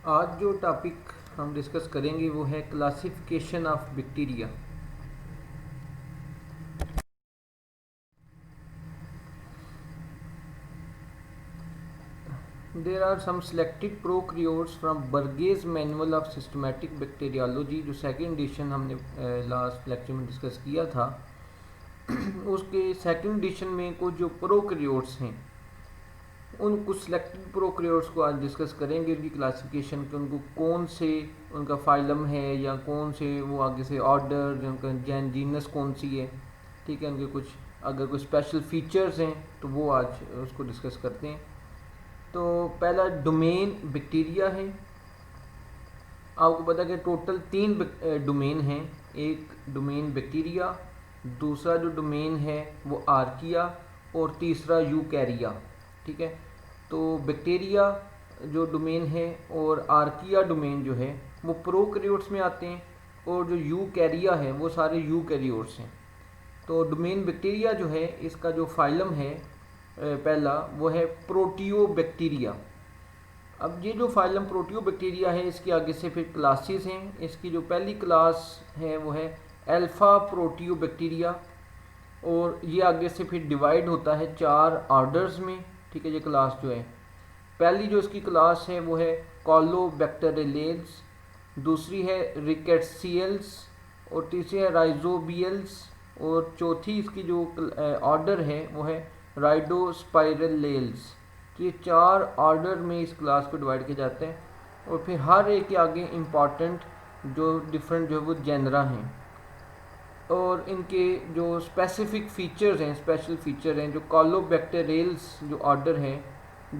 आज जो टॉपिक हम डिस्कस करेंगे वो है classification of bacteria. There are some selected prokaryotes from Bergey's manual of systematic bacteriology, जो सेकंड एडिशन हमने लास्ट लेक्चर में डिस्कस किया था। उसके सेकंड एडिशन में कुछ जो प्रोकैरियोट्स हैं उन कुछ सिलेक्टेड प्रोकैरियोट्स को आज डिस्कस करेंगे, उनकी क्लासिफिकेशन के उनको कौन से उनका फाइलम है या कौन से वो आगे से ऑर्डर, उनका जैन जीनस कौन सी है। ठीक है, उनके कुछ अगर कोई स्पेशल फीचर्स हैं तो वो आज उसको डिस्कस करते हैं। तो पहला डोमेन बैक्टीरिया है। आपको पता है कि टोटल 3 डोमेन हैं। एक डोमेन बैक्टीरिया, दूसरा जो डोमेन है वो आर्किया और तीसरा यूकैरिया। ठीक है, तो बैक्टीरिया जो डोमेन है और आर्किया डोमेन जो है वो प्रोकैरियोट्स में आते हैं, और जो यूकैरिया है वो सारे यूकैरियोट्स हैं। तो डोमेन बैक्टीरिया जो है इसका जो फाइलम है पहला वो है प्रोटियोबैक्टीरिया। अब ये जो फाइलम प्रोटियोबैक्टीरिया है इसके आगे से फिर क्लासेस हैं। इसकी जो पहली क्लास है वो है अल्फा प्रोटियोबैक्टीरिया, और ये आगे से फिर डिवाइड होता है 4 ऑर्डर्स में। ठीक है, ये क्लास जो है पहली जो इसकी क्लास है वो है कॉलोबैक्टेरियल्स, दूसरी है रिकेट्सियल्स, और तीसरी है राइजोबियल्स, और चौथी इसकी जो ऑर्डर है वो है राइडोस्पाइरलेल्स। तो ये 4 ऑर्डर में इस क्लास को डिवाइड किए जाते हैं, और फिर हर एक के आगे इम्पॉर्टेंट जो डिफरेंट जो है वो जेनरा हैं, और इनके जो स्पेसिफिक फीचर्स हैं, स्पेशल फीचर हैं। जो कॉलोबैक्टेरियल्स जो ऑर्डर है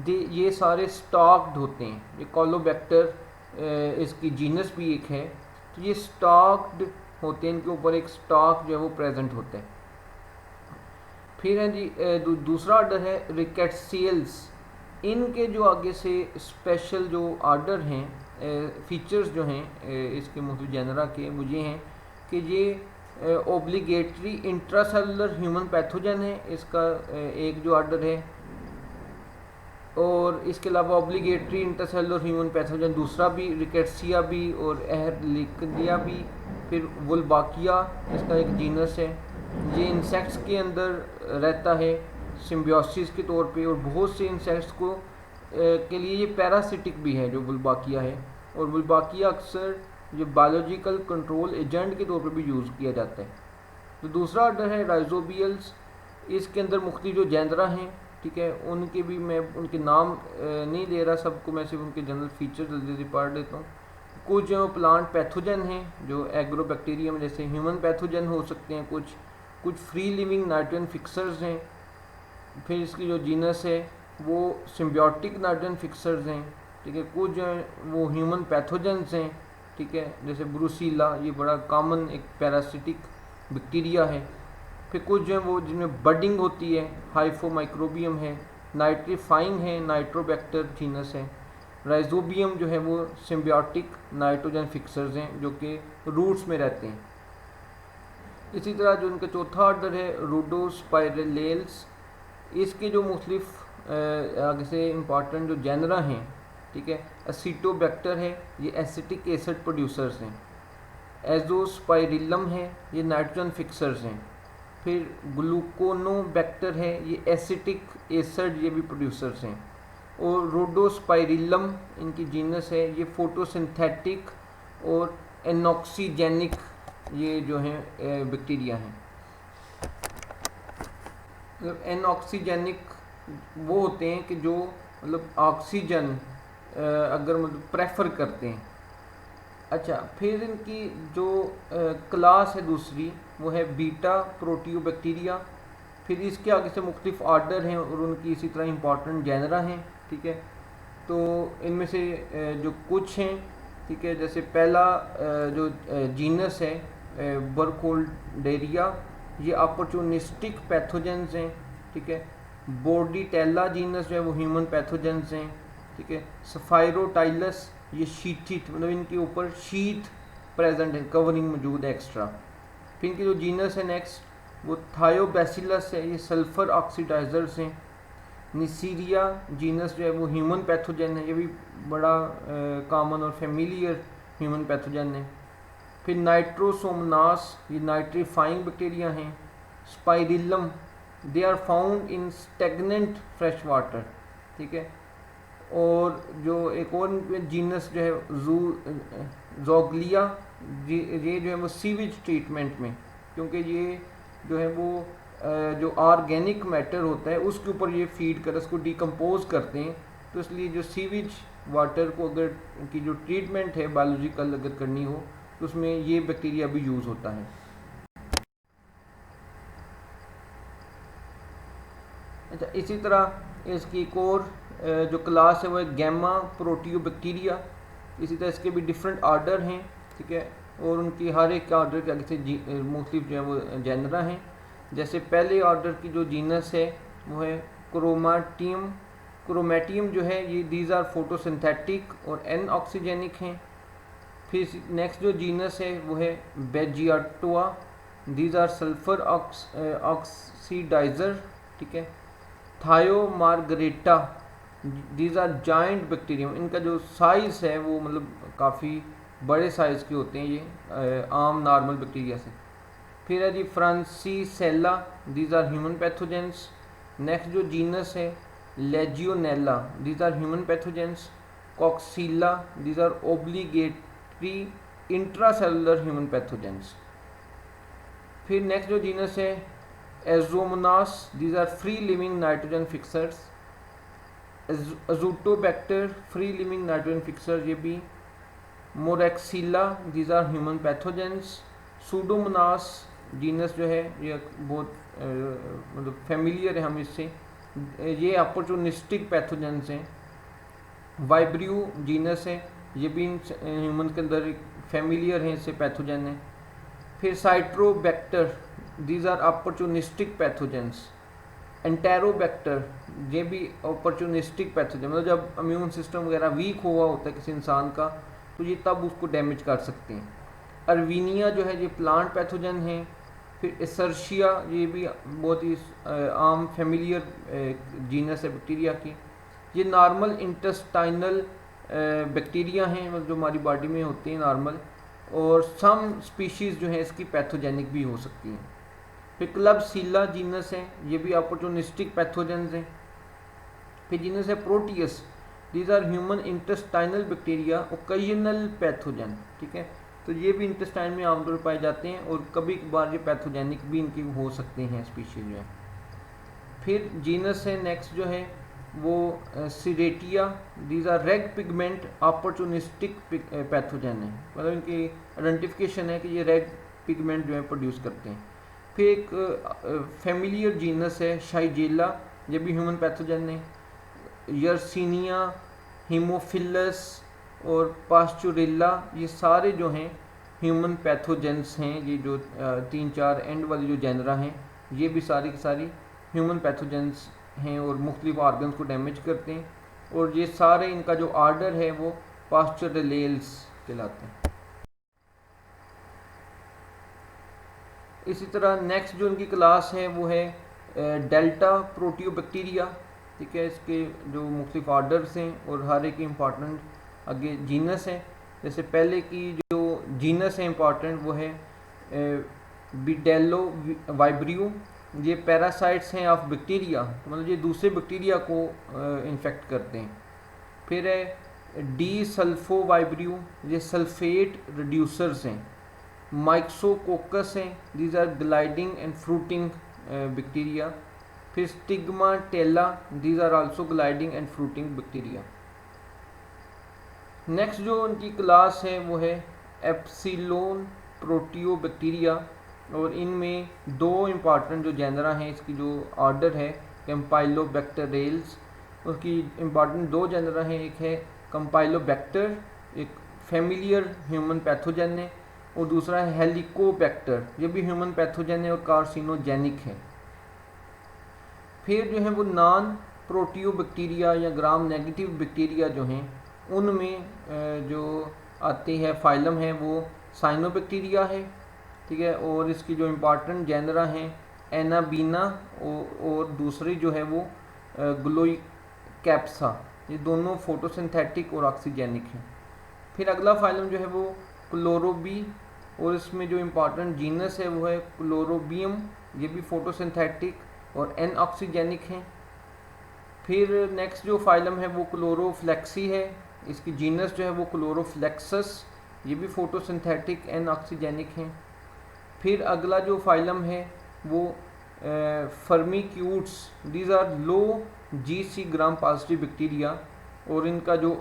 ये सारे स्टॉक्ड होते हैं। ये कॉलोबैक्टर इसकी जीनस भी एक है, तो ये स्टॉक्ड होते हैं, इनके ऊपर एक स्टॉक जो है वो प्रेजेंट होता है। फिर है जी दूसरा ऑर्डर है रिकेट्सियल्स। इनके जो आगे से स्पेशल जो ऑर्डर हैं, फीचर्स जो हैं इसके मुख्तलिफ जेनरा के वो ये हैं कि ये ओब्लिगेटरी इंट्रासेलुलर ह्यूमन पैथोजन है, इसका एक जो ऑर्डर है, और इसके अलावा ऑब्लिगेटरी इंटरसेलुलर ह्यूमन पैथोजन दूसरा भी, रिकेट्सिया भी और एहरलिकनिया भी। फिर वुल्बाकिया इसका एक जीनस है, ये इंसेक्ट्स के अंदर रहता है सिम्बियोसिस के तौर पे, और बहुत से इंसेक्ट्स को के लिए ये पैरासिटिक भी है जो वुल्बाकिया है। और वुल्बाकिया अक्सर जो बायोलॉजिकल कंट्रोल एजेंट के तौर पर भी यूज़ किया जाता है। तो दूसरा ऑर्डर है राइजोबियल्स। इसके अंदर मुख्तलिफ जो जेनरा हैं, ठीक है, उनके भी मैं उनके नाम नहीं ले रहा सबको, मैं सिर्फ उनके जनरल फीचर जल्दी जल्दी पढ़ लेता हूँ। कुछ जो प्लांट पैथोजन हैं जो एग्रोबैक्टीरियम जैसे ह्यूमन पैथोजन हो सकते हैं, कुछ फ्री लिविंग नाइट्रोजन फिक्सर्स हैं। फिर इसकी जो जीनस है वो सिम्बियोटिक नाइट्रोजन फिक्सर्स हैं। ठीक है, कुछ जो है वो ह्यूमन पैथोजन्स हैं। ठीक है, जैसे ब्रूसीला, ये बड़ा कॉमन एक पैरासिटिक बैक्टीरिया है। फिर कुछ जो है वो जिनमें बडिंग होती है, हाइफोमाइक्रोबियम है, नाइट्रीफाइंग है, नाइट्रोबैक्टर जीनस है। राइजोबियम जो है वो सिम्बियोटिक नाइट्रोजन फिक्सर्स हैं जो कि रूट्स में रहते हैं। इसी तरह जो उनका चौथा ऑर्डर है रूडोस्पाइरलेल्स, इसके जो मुख्तलिफ आगे से इम्पॉर्टेंट जो जेनरा हैं, ठीक है, एसिटोबैक्टर है, ये एसिटिक एसिड प्रोड्यूसर्स हैं। एजोस्पाइरिलम है, ये नाइट्रोजन फिक्सर्स हैं। फिर ग्लूकोनोबैक्टर है, ये एसिटिक एसिड ये भी प्रोड्यूसर्स हैं। और रोडोस्पाइरिलम इनकी जीनस है, ये फोटोसिंथेटिक और एनॉक्सीजेनिक ये जो हैं बैक्टीरिया हैं। मतलब एनऑक्सीजेनिक वो होते हैं कि जो मतलब ऑक्सीजन अगर मतलब प्रेफर करते हैं। अच्छा, फिर इनकी जो क्लास है दूसरी वो है बीटा प्रोटियोबैक्टीरिया। फिर इसके आगे से मुख्तलिफ ऑर्डर हैं और उनकी इसी तरह इंपॉर्टेंट जेनरा हैं। ठीक है, तो इनमें से जो कुछ हैं, ठीक है, जैसे पहला जो जीनस है बर्कोल्डेरिया, ये अपॉर्चुनिस्टिक पैथोजेंस हैं। ठीक है, बोर्डिटेला जीनस जो है वो ह्यूमन पैथोजेंस हैं। ठीक है, सफायरोटाइलस, ये शीथित मतलब इनके ऊपर शीथ प्रेजेंट है, कवरिंग मौजूद है एक्स्ट्रा। फिर इनकी जो जीनस है नेक्स्ट वो थायोबैसिलस है, ये सल्फर ऑक्सीडाइजर्स हैं। निसीरिया जीनस जो है वो ह्यूमन पैथोजन है, ये भी बड़ा कॉमन और फेमिलियर ह्यूमन पैथोजन है। फिर नाइट्रोसोमनास, ये नाइट्रीफाइंग बैक्टीरिया हैं। Spirillum, they are found in stagnant fresh water, ठीक है। और जो एक और जीनस जो है जोग्लिया, ये जो है वो सीवेज ट्रीटमेंट में, क्योंकि ये जो है वो जो ऑर्गेनिक मैटर होता है उसके ऊपर ये फीड कर उसको डिकम्पोज करते हैं, तो इसलिए जो सीवेज वाटर को अगर की जो ट्रीटमेंट है बायोलॉजिकल अगर करनी हो तो उसमें ये बैक्टीरिया भी यूज़ होता है। अच्छा, इसी तरह इसकी एक और जो क्लास है वो है गैमा प्रोटियोबैक्टीरिया। इसी तरह इसके भी डिफरेंट आर्डर हैं, ठीक है, और उनकी हर एक आर्डर के आगे से मुख्तलिफ जो है वो जेनरा हैं। जैसे पहले ऑर्डर की जो जीनस है वो है क्रोमाटियम। क्रोमेटियम जो है ये दीज आर फोटोसिंथेटिक और एन ऑक्सीजेनिक हैं। फिर नेक्स्ट जो जीनस है वो है Beggiatoa, these are sulphur oxidiser, ठीक है। Thiomargarita, these are giant bacterium, इनका जो साइज़ है वो मतलब काफ़ी बड़े साइज़ के होते हैं ये आम नॉर्मल बैक्टीरिया से। फिर है जी Francisella, these are human pathogens. Next जो जीनस है Legionella, these are human pathogens. Coxiella, these are obligatory intracellular human pathogens. फिर नेक्स्ट जो जीनस है Azomonas, these are free living nitrogen fixers. Azotobacter, free living nitrogen fixer ये भी। Moraxella, these are human pathogens. Pseudomonas genus जो है ये बहुत मतलब फेमिलियर है हम इससे, ये अपॉर्चुनिस्टिक पैथोजेंस हैं। वाइब्रियो जीनस है, ये भी ह्यूमन के अंदर फेमिलियर हैं, इससे पैथोजन है। फिर साइट्रोबैक्टर, दीज आर अपॉर्चुनिस्टिक पैथोजेंस। एंटेरोबैक्टर, ये भी अपॉर्चुनिस्टिक पैथोजन, मतलब जब इम्यून सिस्टम वगैरह वीक हुआ होता है किसी इंसान का तो ये तब उसको डैमेज कर सकते हैं। अर्वीनिया जो है ये प्लांट पैथोजन है। फिर एसर्शिया, ये भी बहुत ही आम फेमिलियर जीनस है बैक्टीरिया की। ये नॉर्मल इंटेस्टाइनल बैक्टीरिया हैं, मतलब जो हमारी बॉडी में होती हैं नॉर्मल, और सम स्पीशीज़ जो हैं इसकी पैथोजेनिक भी हो सकती हैं। फिर क्लबसीला जीनस है, ये भी अपॉर्चुनिस्टिक पैथोजेंस हैं। फिर जीनस है Proteus, these are human intestinal bacteria occasional pathogen, ठीक है, तो ये भी इंटेस्टाइन में आमतौर पर पाए जाते हैं और कभी कभार ये पैथोजेनिक भी इनकी हो सकते हैं स्पीशीज जो है। फिर जीनस है नेक्स्ट जो है वो Serratia, these are red pigment opportunistic pathogen है, मतलब इनकी आइडेंटिफिकेशन है कि ये रेड पिगमेंट जो है प्रोड्यूस करते हैं। फिर एक फेमिलियर जीनस है शाइजेला, ये भी ह्यूमन पैथोजन है। यर्सीनिया, हीमोफिलस और पास्चुरेला, ये सारे जो हैं ह्यूमन पैथोजेंस हैं। ये जो 3-4 एंड वाली जो जेनरा हैं ये भी सारी की सारी ह्यूमन पैथोजेंस हैं और मुख्तलिफ ऑर्गन्स को डैमेज करते हैं, और ये सारे इनका जो आर्डर है वो पास्चुरेलेल्स कहलाते हैं। इसी तरह नेक्स्ट जो इनकी क्लास है वो है डेल्टा प्रोटियोबैक्टीरिया, ठीक है, इसके जो मुख्तलिफ आर्डर्स हैं और हर एक इम्पॉर्टेंट आगे जीनस हैं। जैसे पहले की जो जीनस है इम्पॉर्टेंट वो है बिडेलो वाइब्रियो, ये पैरासाइट्स हैं ऑफ बैक्टीरिया, तो मतलब ये दूसरे बैक्टीरिया को इन्फेक्ट करते हैं। फिर है डी सल्फो वाइब्रियो, ये सल्फेट रिड्यूसर्स हैं। माइक्सोकोकस हैं, these are gliding and fruiting bacteria. फिर Stigmatella, these are also gliding and fruiting bacteria. Next जो उनकी क्लास है वो है एप्सिलोन प्रोटियोबैक्टीरिया, और इनमें दो इम्पॉर्टेंट जो जेनरा हैं, इसकी जो ऑर्डर है कैम्पाइलोबैक्टेरेल्स, उसकी इम्पॉर्टेंट दो जेनरा हैं, एक है कंपाइलोबैक्टर, एक फेमिलियर ह्यूमन पैथोजन है, और दूसरा है हेलिकोबैक्टर, ये भी ह्यूमन पैथोजन है और कार्सिनोजेनिक है। फिर जो है वो नॉन प्रोटियोबैक्टीरिया या ग्राम नेगेटिव बैक्टीरिया जो हैं उनमें जो आती है फाइलम है वो साइनोबैक्टीरिया है, ठीक है, और इसकी जो इम्पॉर्टेंट जेनरा हैं एनाबीना और दूसरी जो है वो ग्लोइकैप्सा, ये दोनों फोटोसिंथेटिक और ऑक्सीजेनिक हैं। फिर अगला फाइलम जो है वो क्लोरोबी, और इसमें जो इम्पॉर्टेंट जीनस है वो है क्लोरोबियम, ये भी फोटोसिंथेटिक और एन ऑक्सीजेनिक हैं। फिर नेक्स्ट जो फाइलम है वो क्लोरोफ्लेक्सी है, इसकी जीनस जो है वो क्लोरोफ्लेक्सस, ये भी फोटोसिंथेटिक एन ऑक्सीजेनिक हैं। फिर अगला जो फाइलम है वो Firmicutes, these are low GC gram positive bacteria, और इनका जो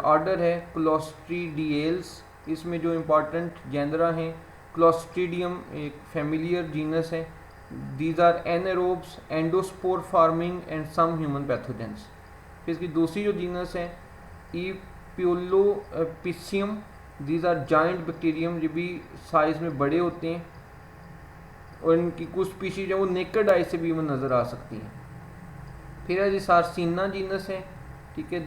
ऑर्डर है क्लोस्ट्रीडियल्स। इसमें जो इम्पॉर्टेंट जेनरा हैं क्लोस्ट्रीडियम एक फेमिलियर जीनस है, these are anaerobes endospore forming and some human pathogens. फिर इसकी दूसरी जो जीनस है Epulopiscium, these are giant bacterium, ये भी साइज में बड़े होते हैं, और इनकी कुछ स्पीशीज है वो नेकेड आई से भी वो नज़र आ सकती हैं। फिर है जी सार्सिना जीनस है, ठीक है,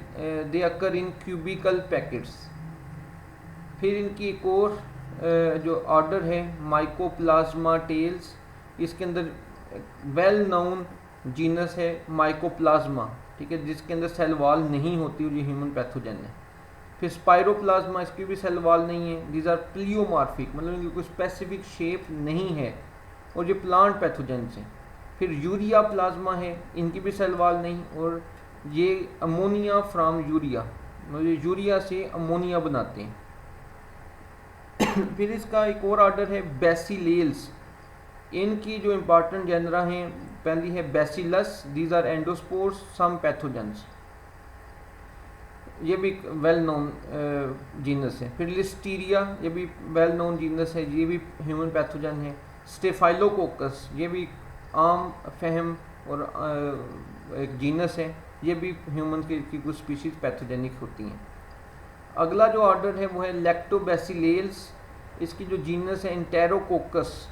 दे अकर इन क्यूबिकल पैकेट्स। फिर इनकी एक और जो ऑर्डर है माइकोप्लाज्मा टेल्स, इसके अंदर वेल नोन जीनस है माइकोप्लाज्मा, ठीक है, जिसके अंदर सेल वॉल नहीं होती और ये ह्यूमन पैथोजन है। फिर स्पाइरोप्लाज्मा, इसकी भी सेल वॉल नहीं है, दीज आर प्लियोमार्फिक, मतलब इनकी कोई स्पेसिफिक शेप नहीं है और ये प्लांट पैथोजन हैं। फिर यूरिया प्लाज्मा है, इनकी भी सेल वॉल नहीं, और ये अमोनिया फ्राम यूरिया, मतलब यूरिया से अमोनिया बनाते हैं। फिर इसका एक और ऑर्डर है बेसिलेल्स, इनकी जो इम्पॉर्टेंट जेनरा हैं, पहली है Bacillus, these are endospores some pathogens, ये भी वेल नोन जीनस है। फिर लिस्टीरिया, ये भी वेल नोन जीनस है, ये भी ह्यूमन पैथोजन है। स्टेफाइलोकोकस, ये भी आम फहम और एक जीनस है, ये भी ह्यूमन की कुछ स्पीशीज पैथोजेनिक होती हैं। अगला जो ऑर्डर है वो है लैक्टोबैसिलेल्स, इसकी जो जीनस है इंटेरोकोकस,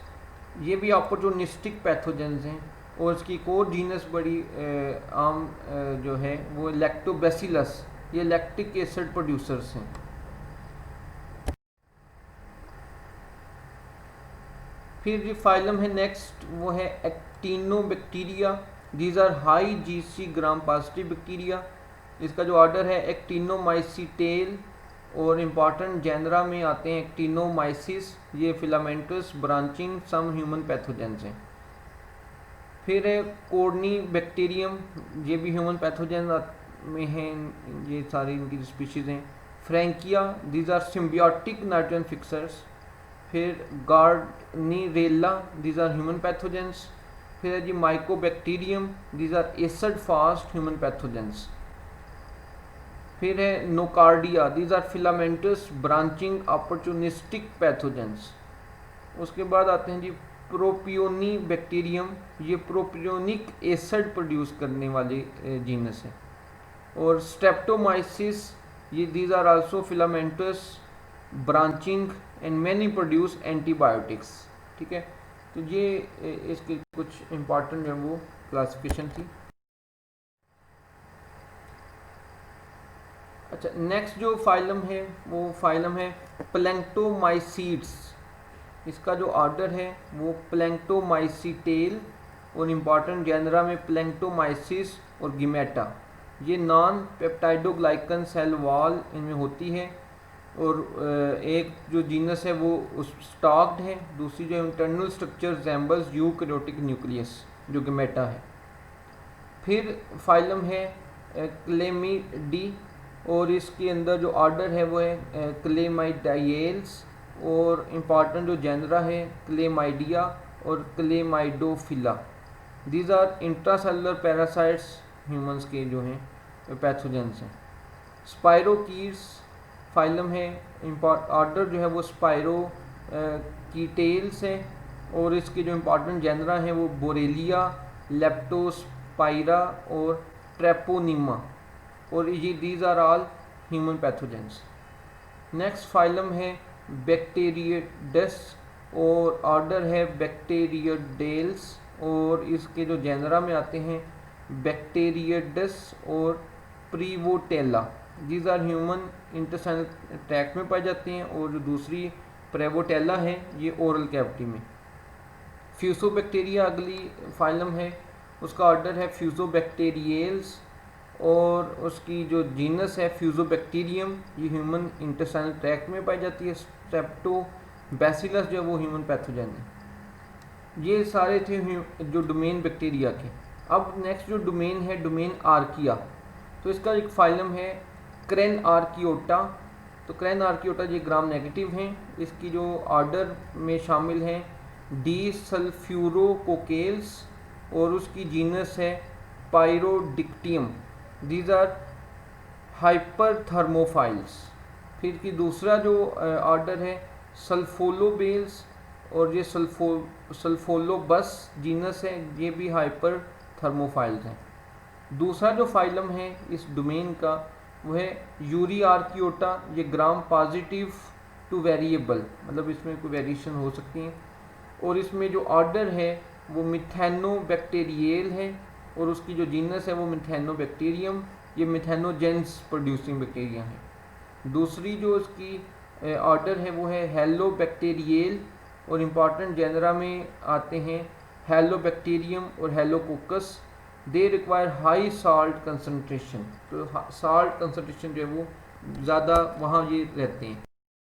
ये भी ऑपर्चुनिस्टिक पैथोजेंस हैं, और इसकी एक और जीनस बड़ी आम जो है वो लैक्टोबैसिलस, ये लैक्टिक एसिड प्रोड्यूसर्स हैं। फिर जो फाइलम है नेक्स्ट वो है Actinobacteria, these are high GC gram positive bacteria, इसका जो ऑर्डर है एक्टिनोमाइसिटेल, और इम्पॉर्टेंट जेनरा में आते हैं एक्टिनोमाइसिस, ये filamentous branching some human pathogens हैं। फिर है कोर्नी बैक्टीरियम, ये भी ह्यूमन पैथोजन में हैं, ये सारी इनकी स्पीशीज़ हैं। Frankia, these are symbiotic nitrogen fixers. फिर Gardnerella, these are human pathogens. फिर है जी Mycobacterium, these are acid fast human pathogens. फिर है Nocardia, these are filamentous branching opportunistic pathogens. उसके बाद आते हैं जी प्रोपियोनी बैक्टीरियम, ये प्रोपियोनिक एसिड प्रोड्यूस करने वाले जीनस हैं। और स्ट्रेप्टोमाइसिस, ये these are also filamentous branching and many produce antibiotics, ठीक है। तो ये इसके कुछ इम्पॉर्टेंट जो वो क्लासिफिकेशन थी। अच्छा, नेक्स्ट जो फाइलम है वो फाइलम है प्लैंक्टोमाइसीड्स, इसका जो ऑर्डर है वो प्लैंक्टोमाइसीटेल, और इम्पॉर्टेंट जेनरा में प्लैंक्टोमाइसिस और गिमेटा, ये नॉन पेप्टाइडोग्लाइकन सेल वॉल इनमें होती है, और एक जो जीनस है वो स्टॉक्ड है, दूसरी जो internal structure resembles eukaryotic nucleus जो गिमेटा है। फिर फाइलम है क्लेमिडी, और इसके अंदर जो ऑर्डर है वो है क्लेमाइडाइल्स, और इम्पॉर्टेंट जो जेनरा है क्लेमाइडिया और Chlamydophila, these are intracellular parasites humans के जो हैं पैथोजेंस हैं। स्पाइरोकीट्स फाइलम है, ऑर्डर जो है वो स्पाइरो कीटेल्स हैं, और इसके जो इम्पॉर्टेंट जेनरा हैं वो बोरेलिया, लेप्टोस्पाइरा और ट्रेपोनिमा, और ये these are all human pathogens. Next phylum है बैक्टीरियड्स, और ऑर्डर है बैक्टीरियडेल्स, और इसके जो जेनरा में आते हैं बैक्टीरियड्स और Prevotella, these are human intestinal tract में पाई जाती हैं, और जो दूसरी प्रेवोटेला है ये ओरल कैविटी में। फ्यूसोबैक्टीरिया अगली फाइलम है, उसका ऑर्डर है फ्यूजोबैक्टीरियल्स, और उसकी जो जीनस है फ्यूजोबैक्टीरियम, ये ह्यूमन इंटेस्टाइनल ट्रैक्ट में पाई जाती है। स्ट्रेप्टोबैसिलस जो है वो ह्यूमन पैथोजन है। ये सारे थे जो डोमेन बैक्टीरिया के। अब नेक्स्ट जो डोमेन है, डोमेन आर्किया, तो इसका एक फाइलम है क्रेन आर्कियोटा। तो क्रेन आर्कियोटा ये ग्राम नेगेटिव हैं। इसकी जो ऑर्डर में शामिल हैं डी सल्फ्यूरोकोकेल्स, और उसकी जीनस है पायरोडिक्टियम। These are हाइपरथर्मोफाइल्स। फिर की दूसरा जो ऑर्डर है सल्फोलोबेल्स, और ये सल्फोलोबस जीनस है, ये भी हाइपर थर्मोफाइल्स हैं। दूसरा जो फाइलम है इस डोमेन का वो है यूरी आर्कियोटा। ये ग्राम पॉजिटिव टू वेरिएबल, मतलब इसमें कोई वेरिएशन हो सकती है। और इसमें जो ऑर्डर है वो मिथेनोबैक्टीरियल है, और उसकी जो जीनस है वो मिथेनोबैक्टीरियम। ये मिथेनोजेंस प्रोड्यूसिंग बैक्टीरिया है। दूसरी जो इसकी ऑर्डर है वो है हेलोबैक्टीरियल, और इम्पॉर्टेंट जेनरा में आते हैं हेलोबैक्टीरियम और Halococcus. They require high salt concentration, तो साल्ट कंसनट्रेशन जो है वो ज़्यादा वहाँ ये रहते हैं।